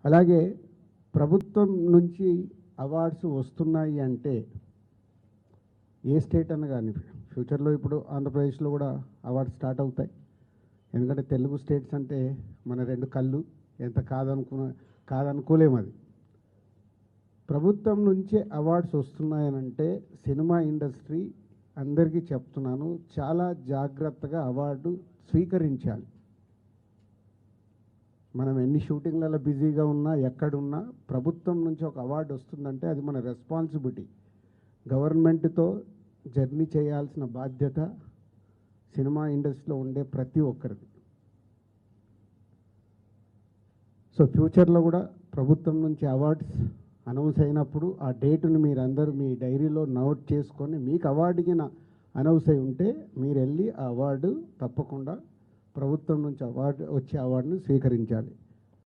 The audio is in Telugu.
అలాగే ప్రభుత్వం నుంచి అవార్డ్స్ వస్తున్నాయి అంటే ఏ స్టేట్ అన్న కానీ ఫ్యూచర్లో ఇప్పుడు ఆంధ్రప్రదేశ్లో కూడా అవార్డ్స్ స్టార్ట్ అవుతాయి. ఎందుకంటే తెలుగు స్టేట్స్ అంటే మన రెండు కళ్ళు, ఎంత కాదనుకోలేము. అది ప్రభుత్వం నుంచే అవార్డ్స్ వస్తున్నాయనంటే సినిమా ఇండస్ట్రీ అందరికీ చెప్తున్నాను, చాలా జాగ్రత్తగా అవార్డు స్వీకరించాలి. మనం ఎన్ని షూటింగ్లలో బిజీగా ఉన్నా, ఎక్కడున్నా ప్రభుత్వం నుంచి ఒక అవార్డు వస్తుందంటే అది మన రెస్పాన్సిబిలిటీ. గవర్నమెంట్తో జర్నీ చేయాల్సిన బాధ్యత సినిమా ఇండస్ట్రీలో ఉండే ప్రతి ఒక్కరిది. సో ఫ్యూచర్లో కూడా ప్రభుత్వం నుంచి అవార్డ్స్ అనౌన్స్ అయినప్పుడు ఆ డేటుని మీరందరూ మీ డైరీలో నోట్ చేసుకొని, మీకు అవార్డుకి అనౌన్స్ అయి ఉంటే మీరు వెళ్ళి ఆ అవార్డు తప్పకుండా ప్రభుత్వం నుంచి వచ్చే అవార్డుని స్వీకరించాలి.